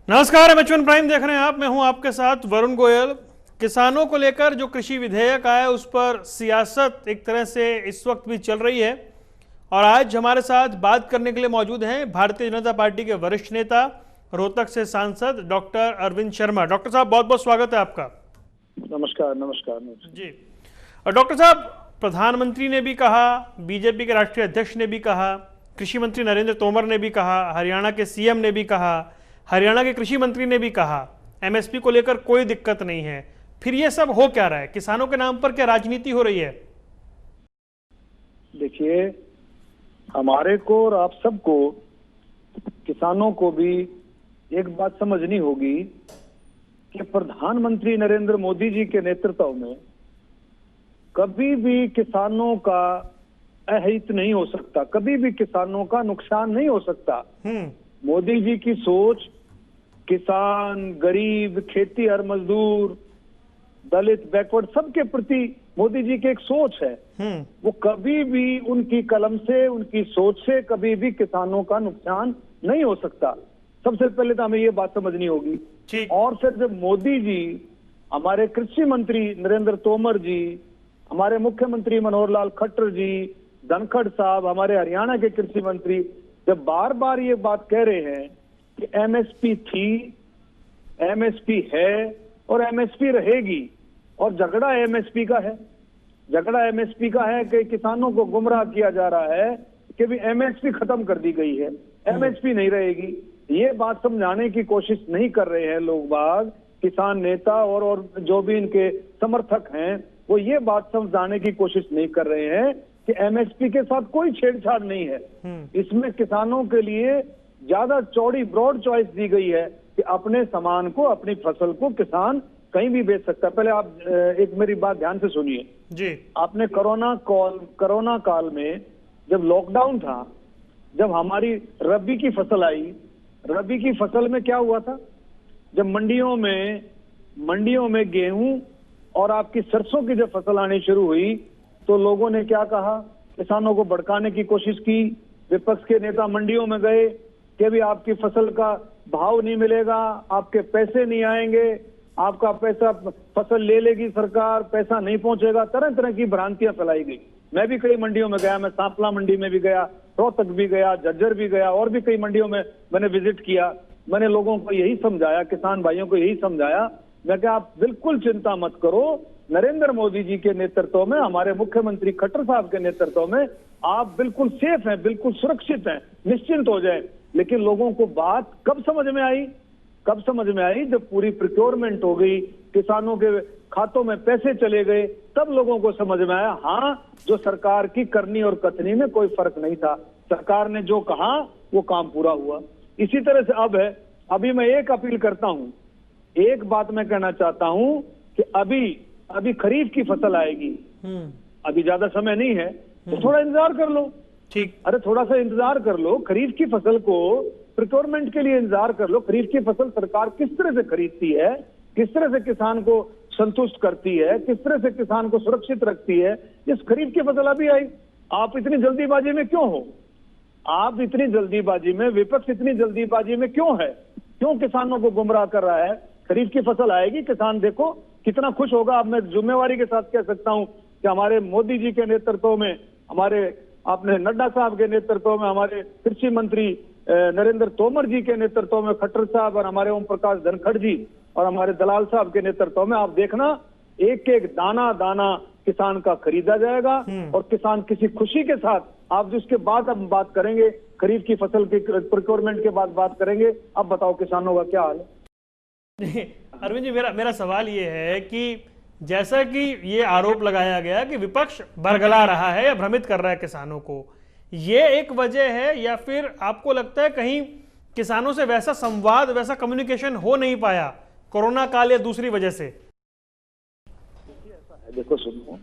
नमस्कार, M prime देख रहे हैं आप। मैं हूं आपके साथ वरुण गोयल। किसानों को लेकर जो कृषि विधेयक आया उस पर सियासत एक तरह से इस वक्त भी चल रही है और आज हमारे साथ बात करने के लिए मौजूद हैं भारतीय जनता पार्टी के वरिष्ठ नेता, रोहतक से सांसद डॉक्टर अरविंद शर्मा। डॉक्टर साहब, बहुत बहुत स्वागत है आपका। नमस्कार। नमस्कार जी। और डॉक्टर साहब, प्रधानमंत्री ने भी कहा, बीजेपी के राष्ट्रीय अध्यक्ष ने भी कहा, कृषि मंत्री नरेंद्र तोमर ने भी कहा, हरियाणा के सीएम ने भी कहा, हरियाणा के कृषि मंत्री ने भी कहा एमएसपी को लेकर कोई दिक्कत नहीं है। फिर ये सब हो क्या रहा है? किसानों के नाम पर क्या राजनीति हो रही है? देखिए, हमारे को और आप सबको, किसानों को भी एक बात समझनी होगी कि प्रधानमंत्री नरेंद्र मोदी जी के नेतृत्व में कभी भी किसानों का अहित नहीं हो सकता, कभी भी किसानों का नुकसान नहीं हो सकता। मोदी जी की सोच किसान, गरीब, खेती हर मजदूर, दलित, बैकवर्ड सबके प्रति मोदी जी की एक सोच है। वो कभी भी उनकी कलम से, उनकी सोच से कभी भी किसानों का नुकसान नहीं हो सकता। सबसे पहले तो हमें ये बात समझनी होगी। और फिर जब मोदी जी, हमारे कृषि मंत्री नरेंद्र तोमर जी, हमारे मुख्यमंत्री मनोहर लाल खट्टर जी, धनखड़ साहब, हमारे हरियाणा के कृषि मंत्री, जब बार बार ये बात कह रहे हैं कि एमएसपी थी, एमएसपी है और एमएसपी रहेगी, और झगड़ा एमएसपी का है, झगड़ा एमएसपी का है कि किसानों को गुमराह किया जा रहा है कि भी एमएसपी खत्म कर दी गई है, एमएसपी नहीं रहेगी। ये बात समझाने की कोशिश नहीं कर रहे हैं लोग बाग, किसान नेता और जो भी इनके समर्थक हैं, वो ये बात समझाने की कोशिश नहीं कर रहे हैं कि एमएसपी के साथ कोई छेड़छाड़ नहीं है। इसमें किसानों के लिए ज्यादा चौड़ी ब्रॉड चॉइस दी गई है कि अपने सामान को, अपनी फसल को किसान कहीं भी बेच सकता है। पहले आप एक मेरी बात ध्यान से सुनिए जी। आपने कोरोना काल में जब लॉकडाउन था, जब हमारी रबी की फसल आई, रबी की फसल में क्या हुआ था? जब मंडियों में गेहूं और आपकी सरसों की जब फसल आनी शुरू हुई तो लोगों ने क्या कहा? किसानों को भड़काने की कोशिश की। विपक्ष के नेता मंडियों में गए कि भी आपकी फसल का भाव नहीं मिलेगा, आपके पैसे नहीं आएंगे, आपका पैसा फसल ले लेगी सरकार, पैसा नहीं पहुंचेगा। तरह तरह की भ्रांतियां फैलाई गई। मैं भी कई मंडियों में गया, मैं सांपला मंडी में भी गया, रोहतक भी गया, झज्जर भी गया, और भी कई मंडियों में मैंने विजिट किया। मैंने लोगों को यही समझाया, किसान भाइयों को यही समझाया, मैं क्या आप बिल्कुल चिंता मत करो, नरेंद्र मोदी जी के नेतृत्व में, हमारे मुख्यमंत्री खट्टर साहब के नेतृत्व में आप बिल्कुल सेफ हैं, बिल्कुल सुरक्षित हैं, निश्चिंत हो जाएं। लेकिन लोगों को बात कब समझ में आई? कब समझ में आई? जब पूरी प्रोक्योरमेंट हो गई, किसानों के खातों में पैसे चले गए, तब लोगों को समझ में आया हाँ, जो सरकार की करनी और कथनी में कोई फर्क नहीं था। सरकार ने जो कहा वो काम पूरा हुआ। इसी तरह से अब है। अभी मैं एक अपील करता हूं, एक बात मैं कहना चाहता हूं कि अभी खरीफ की फसल आएगी, अभी ज्यादा समय नहीं है, तो थोड़ा इंतजार कर लो। ठीक। अरे थोड़ा सा इंतजार कर लो, खरीफ की फसल को प्रोक्योरमेंट के लिए इंतजार कर लो। खरीफ की फसल सरकार किस तरह से खरीदती है, किस तरह से किसान को संतुष्ट करती है, किस तरह से किसान को सुरक्षित रखती है, इस खरीफ की फसल अभी आई। आप इतनी जल्दीबाजी में क्यों हो? आप इतनी जल्दीबाजी में, विपक्ष इतनी जल्दीबाजी में क्यों है? क्यों किसानों को गुमराह कर रहा है? खरीफ की फसल आएगी, किसान देखो कितना खुश होगा। अब मैं जिम्मेवारी के साथ कह सकता हूं कि हमारे मोदी जी के नेतृत्व में, हमारे अपने नड्डा साहब के नेतृत्व में, हमारे कृषि मंत्री नरेंद्र तोमर जी के नेतृत्व में, खट्टर साहब, और हमारे ओम प्रकाश धनखड़ जी और हमारे दलाल साहब के नेतृत्व में, आप देखना एक एक दाना दाना किसान का खरीदा जाएगा। और किसान किसी खुशी के साथ, आप जिसके बाद अब बात करेंगे, खरीफ की फसल की प्रोक्योरमेंट के बाद बात करेंगे। अब बताओ किसानों का क्या हाल है? अरविंद जी, मेरा सवाल ये है कि जैसा कि ये आरोप लगाया गया कि विपक्ष बरगला रहा है या भ्रमित कर रहा है किसानों को, ये एक वजह है या फिर आपको लगता है कहीं किसानों से वैसा संवाद, वैसा कम्युनिकेशन हो नहीं पाया कोरोना काल या दूसरी वजह से? ऐसा है, देखो सुनो,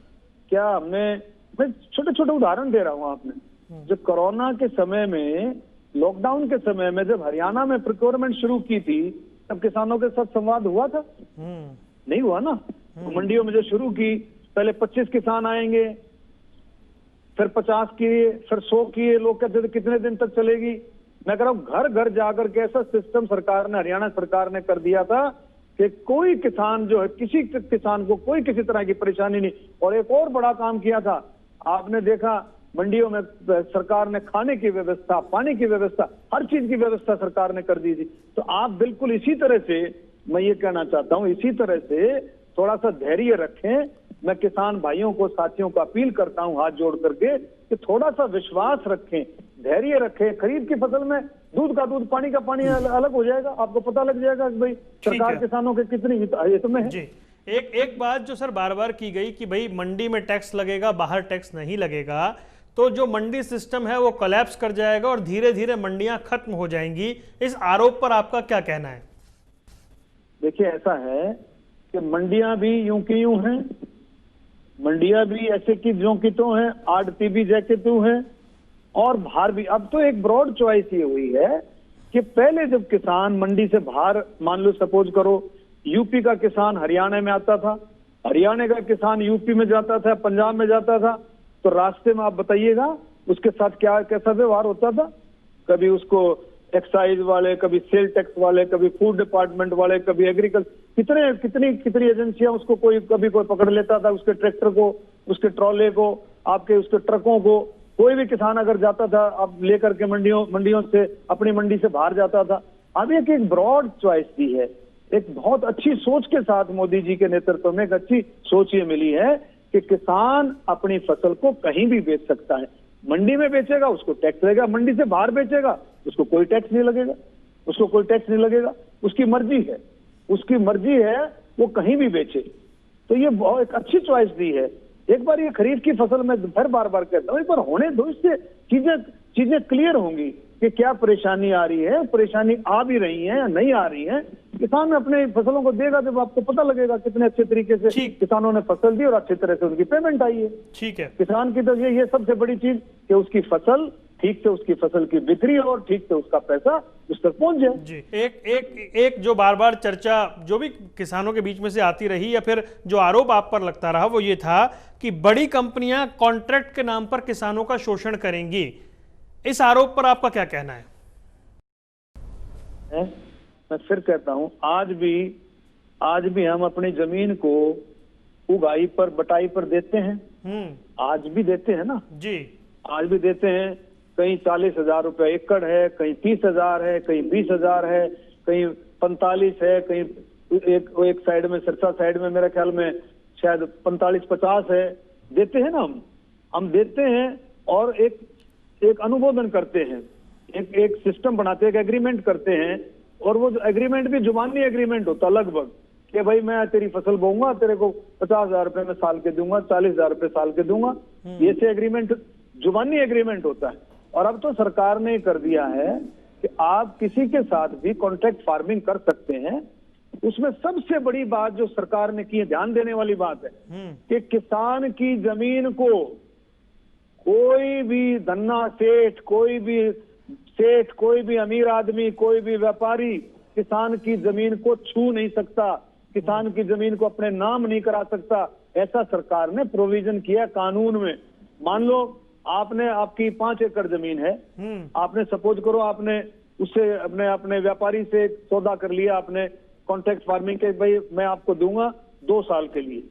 क्या मैं छोटे छोटे उदाहरण दे रहा हूं। आपने जब कोरोना के समय में, लॉकडाउन के समय में, जब हरियाणा में प्रोक्योरमेंट शुरू की थी, तब किसानों के साथ संवाद हुआ था? नहीं हुआ ना। तो मंडियों में जो शुरू की, पहले 25 किसान आएंगे, फिर 50 किए, फिर 100 किए, लोग कहते थे कितने दिन तक चलेगी? मैं कह रहा हूं घर घर जाकर के ऐसा सिस्टम सरकार ने, हरियाणा सरकार ने कर दिया था कि कोई किसान जो है, किसी किसान को कोई किसी तरह की परेशानी नहीं। और एक और बड़ा काम किया था, आपने देखा मंडियों में सरकार ने खाने की व्यवस्था, पानी की व्यवस्था, हर चीज की व्यवस्था सरकार ने कर दी थी। तो आप बिल्कुल इसी तरह से, मैं ये कहना चाहता हूं, इसी तरह से थोड़ा सा धैर्य रखें। मैं किसान भाइयों को, साथियों को अपील करता हूं हाथ जोड़ करके कि थोड़ा सा विश्वास रखें, धैर्य रखें। खरीफ की फसल में दूध का दूध, पानी का पानी अलग हो जाएगा, आपको पता लग जाएगा कि भाई सरकार किसानों के कितनी हित में है। जी, एक बात जो सर बार बार की गई कि भाई मंडी में टैक्स लगेगा, बाहर टैक्स नहीं लगेगा, तो जो मंडी सिस्टम है वो कोलैप्स कर जाएगा और धीरे धीरे मंडियां खत्म हो जाएंगी। इस आरोप पर आपका क्या कहना है? देखिए, ऐसा है कि मंडियां भी यूं की यूं हैं, मंडियां भी ऐसे की जो की तो हैं, आड़ती भी जैसे तो हैं, और बाहर भी। अब तो एक ब्रॉड चॉइस ये हुई है कि पहले जब किसान मंडी से बाहर, मान लो सपोज करो यूपी का किसान हरियाणा में आता था, हरियाणा का किसान यूपी में जाता था, पंजाब में जाता था, तो रास्ते में आप बताइएगा उसके साथ क्या कैसा व्यवहार होता था। कभी उसको एक्साइज वाले, कभी सेल टैक्स वाले, कभी फूड डिपार्टमेंट वाले, कभी एग्रीकल्चर, कितनी एजेंसियां उसको कभी कोई पकड़ लेता था, उसके ट्रैक्टर को, उसके ट्रॉले को, आपके उसके ट्रकों को। कोई भी किसान अगर जाता था अब लेकर के मंडियों से, अपनी मंडी से बाहर जाता था। अब एक ब्रॉड चॉइस दी है, एक बहुत अच्छी सोच के साथ मोदी जी के नेतृत्व में एक अच्छी सोच ये मिली है कि किसान अपनी फसल को कहीं भी बेच सकता है। मंडी में बेचेगा उसको टैक्स लगेगा, मंडी से बाहर बेचेगा उसको कोई टैक्स नहीं लगेगा, उसको कोई टैक्स नहीं लगेगा। उसकी मर्जी है, उसकी मर्जी है वो कहीं भी बेचे। तो ये बहुत एक अच्छी चॉइस दी है। एक बार ये खरीफ की फसल में फिर बार बार कहता हूँ, एक बार होने दो, इससे चीजें क्लियर होंगी कि क्या परेशानी आ रही है, परेशानी आ भी रही है या नहीं आ रही है। किसान अपने फसलों को देगा जब आपको पता लगेगा कितने अच्छे तरीके से किसानों ने फसल दी और अच्छी तरह से उनकी पेमेंट आई है। ठीक है, किसान की तो ये सबसे बड़ी चीज कि उसकी फसल ठीक से, उसकी फसल की बिक्री और ठीक से उसका पैसा उस तक पहुंच जाए। जी, एक जो बार बार चर्चा जो भी किसानों के बीच में से आती रही या फिर जो आरोप आप पर लगता रहा वो ये था कि बड़ी कंपनियां कॉन्ट्रैक्ट के नाम पर किसानों का शोषण करेंगी। इस आरोप पर आपका क्या कहना है? मैं फिर कहता हूं, आज भी हम अपनी जमीन को उगाई पर, बटाई पर देते हैं। आज भी देते हैं ना जी, आज भी देते हैं। कहीं 40,000 रुपए एकड़ है, कहीं 30,000 है, कहीं 20,000 है, कहीं 45 है, कहीं एक साइड में, सिरसा साइड में मेरे ख्याल में शायद 45-50 है। देते हैं ना, हम देते हैं और एक अनुमोदन करते हैं, एक सिस्टम बनाते हैं, एक एग्रीमेंट करते हैं। और वो एग्रीमेंट भी जुबानी एग्रीमेंट होता लगभग कि भाई मैं तेरी फसल बोऊंगा, तेरे को 50,000 रुपए में साल के दूंगा, 40,000 रुपए साल के दूंगा। ये से एग्रीमेंट, जुबानी एग्रीमेंट होता है। और अब तो सरकार ने कर दिया है कि आप किसी के साथ भी कॉन्ट्रैक्ट फार्मिंग कर सकते हैं। उसमें सबसे बड़ी बात जो सरकार ने की है, ध्यान देने वाली बात है कि किसान की जमीन को कोई भी धन्ना सेठ, कोई भी अमीर आदमी, कोई भी व्यापारी किसान की जमीन को छू नहीं सकता, किसान की जमीन को अपने नाम नहीं करा सकता। ऐसा सरकार ने प्रोविजन किया कानून में। मान लो आपकी 5 एकड़ जमीन है, आपने सपोज करो आपने उससे अपने व्यापारी से सौदा कर लिया, आपने कॉन्ट्रैक्ट फार्मिंग के, भाई मैं आपको दूंगा 2 साल के लिए,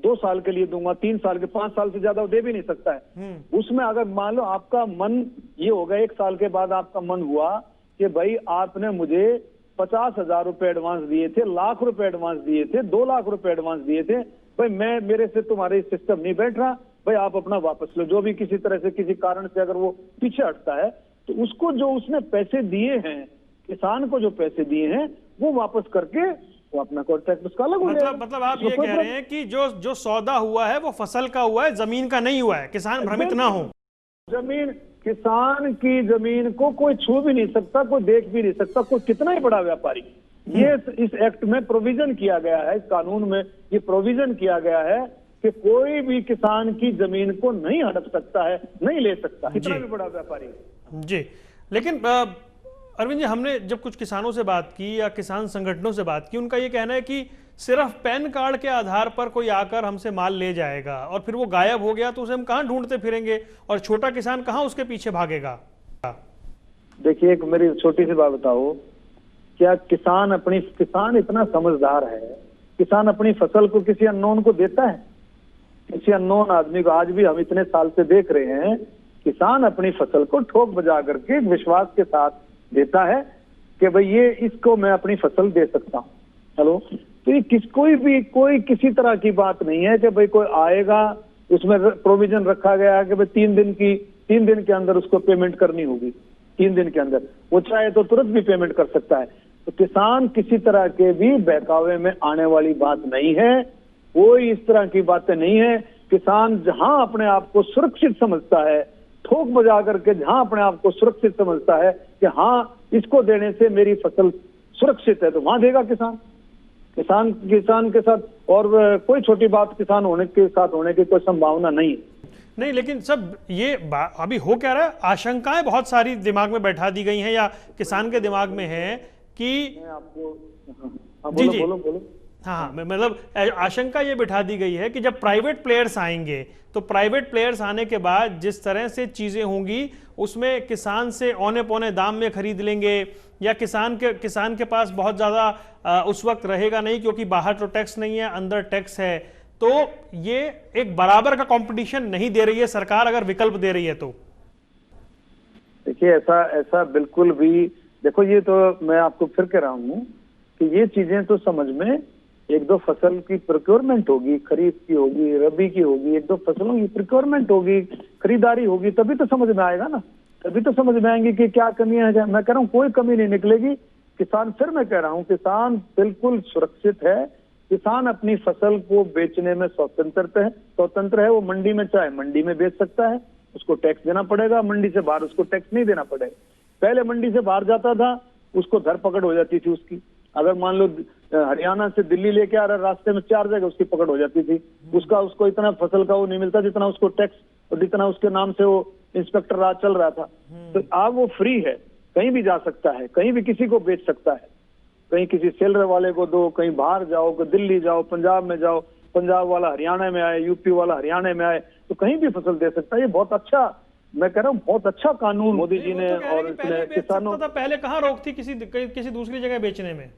2 साल के लिए दूंगा, 3 साल के, 5 साल से ज्यादा वो दे भी नहीं सकता है। उसमें अगर मान लो आपका मन ये होगा, 1 साल के बाद आपका मन हुआ कि भाई आपने मुझे 50,000 रुपए एडवांस दिए थे, लाख रुपए एडवांस दिए थे, 2 लाख रुपए एडवांस दिए थे, भाई मेरे से तुम्हारे सिस्टम नहीं बैठ रहा, भाई आप अपना वापस लो। जो भी किसी तरह से, किसी कारण से अगर वो पीछे हटता है तो उसको जो उसने पैसे दिए हैं, किसान को जो पैसे दिए हैं, वो वापस करके वो अपना कॉन्ट्रैक्ट उसका अलग हो जाएगा। मतलब आप ये कह रहे हैं कि जो सौदा हुआ है वो फसल का हुआ है, जमीन का नहीं हुआ है। किसान भ्रमित ना हो। किसान की जमीन को कोई छू भी नहीं सकता, कोई देख भी नहीं सकता, कोई कितना ही बड़ा व्यापारी। ये इस एक्ट में प्रोविजन किया गया है, इस कानून में ये प्रोविजन किया गया है कि कोई भी किसान की जमीन को नहीं हड़प सकता है, नहीं ले सकता, कितना भी बड़ा व्यापारी। जी, लेकिन अरविंद जी, हमने जब कुछ किसानों से बात की या किसान संगठनों से बात की, उनका ये कहना है कि सिर्फ पैन कार्ड के आधार पर कोई आकर हमसे माल ले जाएगा और फिर वो गायब हो गया तो उसे हम कहां ढूंढते फिरेंगे और छोटा किसान कहां उसके पीछे भागेगा। देखिए, एक मेरी छोटी सी बात बताओ, क्या किसान इतना समझदार है, किसान अपनी फसल को किसी अननोन को देता है? किसी अननोन आदमी को? आज भी हम इतने साल से देख रहे हैं, किसान अपनी फसल को ठोक बजा करके एक विश्वास के साथ देता है कि भाई ये इसको मैं अपनी फसल दे सकता हूँ। चलो, तो ये कोई किसी तरह की बात नहीं है कि भाई कोई आएगा, उसमें प्रोविजन रखा गया है कि भाई 3 दिन के अंदर उसको पेमेंट करनी होगी। 3 दिन के अंदर वो चाहे तो तुरंत भी पेमेंट कर सकता है। तो किसान किसी तरह के भी बहकावे में आने वाली बात नहीं है, कोई इस तरह की बातें नहीं है। किसान जहां अपने आप को सुरक्षित समझता है, ठोक बजा करके जहां अपने आप को सुरक्षित समझता है कि हाँ इसको देने से मेरी फसल सुरक्षित है, तो वहां देगा किसान के साथ। और कोई छोटी बात किसान होने की कोई संभावना नहीं है। नहीं, लेकिन सब ये अभी हो क्या रहा है, आशंकाएं बहुत सारी दिमाग में बैठा दी गई हैं या किसान के दिमाग में है कि मैं आपको बोलो। हाँ, मतलब आशंका ये बिठा दी गई है कि जब प्राइवेट प्लेयर्स आएंगे तो प्राइवेट प्लेयर्स आने के बाद जिस तरह से चीजें होंगी उसमें किसान से औने पौने दाम में खरीद लेंगे, या किसान के पास बहुत ज्यादा उस वक्त रहेगा नहीं, क्योंकि बाहर तो टैक्स नहीं है, अंदर टैक्स है। तो ये एक बराबर का कंपटीशन नहीं दे रही है सरकार, अगर विकल्प दे रही है तो। देखिए, ऐसा बिल्कुल भी, देखो ये तो मैं आपको फिर कह रहा हूं कि ये चीजें तो समझ में, 1-2 फसल की प्रोक्योरमेंट होगी, खरीफ की होगी, रबी की होगी, 1-2 फसलों की प्रोक्योरमेंट होगी, खरीदारी होगी, तभी तो समझ में आएगा ना, तभी तो समझ में आएंगी कि क्या कमियां हैं। मैं कह रहा हूँ कोई कमी नहीं निकलेगी। किसान, फिर मैं कह रहा हूँ, किसान बिल्कुल सुरक्षित है। किसान अपनी फसल को बेचने में स्वतंत्र है। वो मंडी में चाहे मंडी में बेच सकता है, उसको टैक्स देना पड़ेगा, मंडी से बाहर उसको टैक्स नहीं देना पड़ेगा। पहले मंडी से बाहर जाता था, उसको धरपकड़ हो जाती थी उसकी। अगर मान लो हरियाणा से दिल्ली लेके आ रहा, रास्ते में 4 जगह उसकी पकड़ हो जाती थी। उसको इतना फसल का वो नहीं मिलता जितना उसको टैक्स, और जितना उसके नाम से वो इंस्पेक्टर राज चल रहा था। तो अब वो फ्री है, कहीं भी जा सकता है, कहीं भी किसी को बेच सकता है, कहीं किसी सेलर वाले को दो, कहीं बाहर जाओ, दिल्ली जाओ, पंजाब में जाओ, पंजाब वाला हरियाणा में आए, यूपी वाला हरियाणा में आए, तो कहीं भी फसल दे सकता है। ये बहुत अच्छा, मैं कह रहा हूँ बहुत अच्छा कानून मोदी जी ने, और किसानों पहले कहाँ रोक थी किसी दूसरी जगह बेचने में?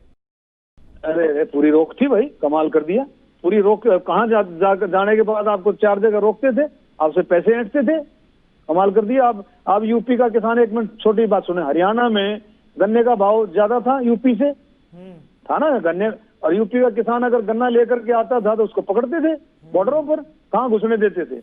अरे पूरी रोक थी भाई, कमाल कर दिया। पूरी रोक, कहाँ जाने के बाद आपको 4 जगह रोकते थे, आपसे पैसे ऐंठते थे, कमाल कर दिया। आप यूपी का किसान, एक मिनट छोटी बात सुने, हरियाणा में गन्ने का भाव ज्यादा था यूपी से, था ना गन्ने, और यूपी का किसान अगर गन्ना लेकर के आता था तो उसको पकड़ते थे बॉर्डरों पर, कहाँ घुसने देते थे?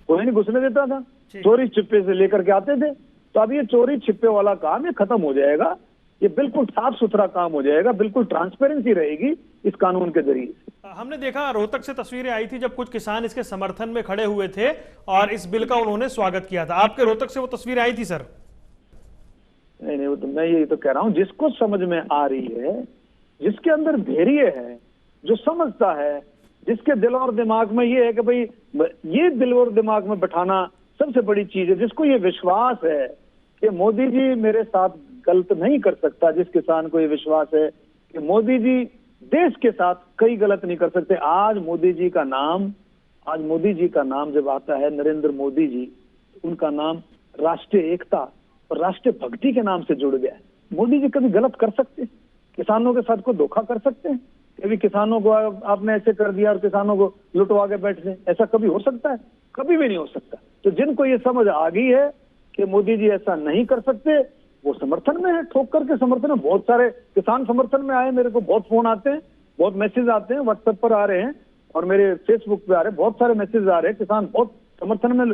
कोई नहीं घुसने देता था, चोरी छिपे से लेकर के आते थे। तो अब ये चोरी छिपे वाला काम ये खत्म हो जाएगा, ये बिल्कुल साफ सुथरा काम हो जाएगा, बिल्कुल ट्रांसपेरेंसी रहेगी इस कानून के जरिए। हमने देखा रोहतक से तस्वीरें आई थी जब कुछ किसान इसके समर्थन में खड़े हुए थे और इस बिल का उन्होंने स्वागत किया था। आपके रोहतक से वो तस्वीरें आई थी सर? नहीं, वो तो मैं यही तो कह रहा हूँ, जिसको समझ में आ रही है, जिसके अंदर धैर्य है, जो समझता है, जिसके दिल और दिमाग में ये है कि भाई ये दिल और दिमाग में बैठाना सबसे बड़ी चीज है, जिसको ये विश्वास है कि मोदी जी मेरे साथ गलत नहीं कर सकता, जिस किसान को ये विश्वास है कि मोदी जी देश के साथ कई गलत नहीं कर सकते। आज मोदी जी का नाम जब आता है, नरेंद्र मोदी जी, उनका नाम राष्ट्रीय एकता और राष्ट्रीय भक्ति के नाम से जुड़ गया है। मोदी जी कभी गलत कर सकते हैं? किसानों के साथ कोई धोखा कर सकते हैं? कभी किसानों को आपने ऐसे कर दिया और किसानों को लुटवा के बैठ गए, ऐसा कभी हो सकता है? कभी भी नहीं हो सकता। तो जिनको ये समझ आ गई है कि मोदी जी ऐसा नहीं कर सकते, वो समर्थन में है, ठोक करके समर्थन में। बहुत सारे किसान समर्थन में आए, मेरे को बहुत फोन आते हैं, बहुत मैसेज आते हैं, व्हाट्सएप पर आ रहे हैं और मेरे फेसबुक पे आ रहे हैं, बहुत सारे मैसेज आ रहे हैं। किसान बहुत समर्थन में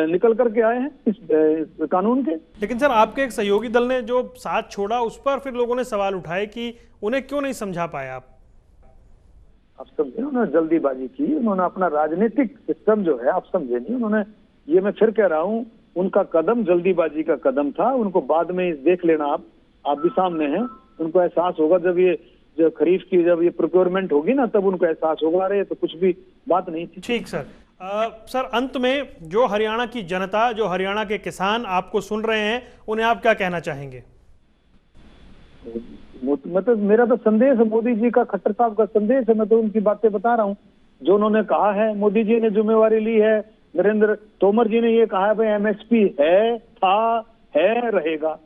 निकल करके आए हैं इस कानून के। लेकिन सर, आपके एक सहयोगी दल ने जो साथ छोड़ा, उस पर फिर लोगों ने सवाल उठाए कि उन्हें क्यों नहीं समझा पाए आप समझे, उन्होंने जल्दीबाजी की, उन्होंने अपना राजनीतिक सिस्टम जो है, आप समझे नहीं उन्होंने। ये मैं फिर कह रहा हूँ, उनका कदम जल्दीबाजी का कदम था। उनको बाद में देख लेना, आप भी सामने हैं, उनको एहसास होगा जब खरीफ की जब ये प्रोक्योरमेंट होगी ना, तब उनको एहसास होगा, अरे तो कुछ भी बात नहीं थी। ठीक सर। सर, अंत में जो हरियाणा की जनता, जो हरियाणा के किसान आपको सुन रहे हैं, उन्हें आप क्या कहना चाहेंगे? मतलब मेरा तो संदेश है, मोदी जी का, खट्टर साहब का संदेश है। मैं तो उनकी बातें बता रहा हूँ जो उन्होंने कहा है। मोदी जी ने जिम्मेवारी ली है, नरेंद्र तोमर जी ने ये कहा है भाई एमएसपी है, था, है, रहेगा।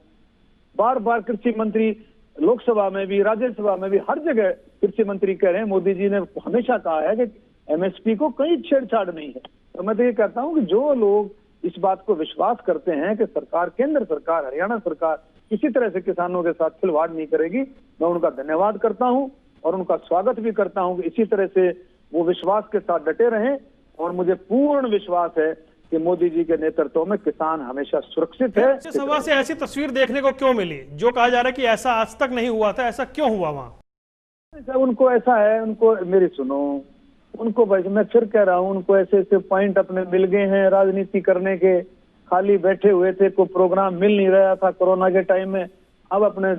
बार बार कृषि मंत्री लोकसभा में भी, राज्यसभा में भी, हर जगह कृषि मंत्री कह रहे हैं, मोदी जी ने हमेशा कहा है कि एमएसपी को कहीं छेड़छाड़ नहीं है। तो मैं तो ये कहता हूं कि जो लोग इस बात को विश्वास करते हैं कि सरकार, केंद्र सरकार, हरियाणा सरकार किसी तरह से किसानों के साथ खिलवाड़ नहीं करेगी, मैं उनका धन्यवाद करता हूं और उनका स्वागत भी करता हूं कि इसी तरह से वो विश्वास के साथ डटे रहें। और मुझे पूर्ण विश्वास है कि मोदी जी के नेतृत्व में किसान हमेशा सुरक्षित है। राज्यसभा से ऐसी तस्वीर देखने को क्यों मिली जो कहा जा रहा है कि ऐसा आज तक नहीं हुआ था, ऐसा क्यों हुआ वहां? उनको ऐसा है, उनको मेरी सुनो, उनको मैं फिर कह रहा हूं, उनको ऐसे ऐसे पॉइंट अपने मिल गए हैं राजनीति करने के। खाली बैठे हुए थे, कोई प्रोग्राम मिल नहीं रहा था कोरोना के टाइम में, अब अपने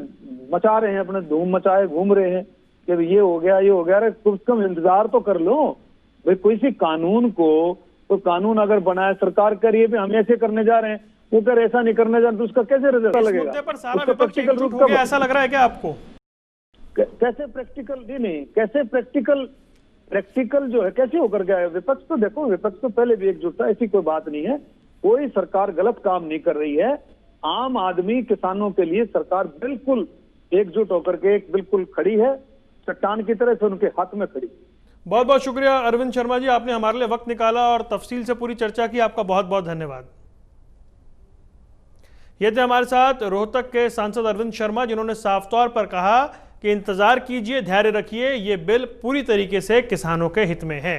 मचा रहे हैं, अपने धूम मचाए घूम रहे हैं कि ये हो गया, ये हो गया। अरे कुछ कम इंतजार तो कर लो भाई, कोई सी कानून को, तो कानून अगर बनाए सरकार कर रही है हम ऐसे करने जा रहे हैं, वो अगर ऐसा नहीं करने जा रहे तो उसका कैसे रिजल्ट लगेगा? पर सारा विपक्ष एकजुट हो गया, ऐसा लग रहा है क्या आपको? कैसे प्रैक्टिकल? नहीं, कैसे प्रैक्टिकल जो है कैसे होकर गया है? विपक्ष तो देखो, विपक्ष तो पहले भी एकजुट था, ऐसी कोई बात नहीं है। कोई सरकार गलत काम नहीं कर रही है। आम आदमी, किसानों के लिए सरकार बिल्कुल एकजुट होकर के बिल्कुल खड़ी है, चट्टान की तरह से उनके हाथ में खड़ी। बहुत बहुत शुक्रिया अरविंद शर्मा जी, आपने हमारे लिए वक्त निकाला और तफसील से पूरी चर्चा की, आपका बहुत बहुत धन्यवाद। ये थे हमारे साथ रोहतक के सांसद अरविंद शर्मा, जिन्होंने साफ तौर पर कहा कि इंतजार कीजिए, धैर्य रखिए, ये बिल पूरी तरीके से किसानों के हित में है।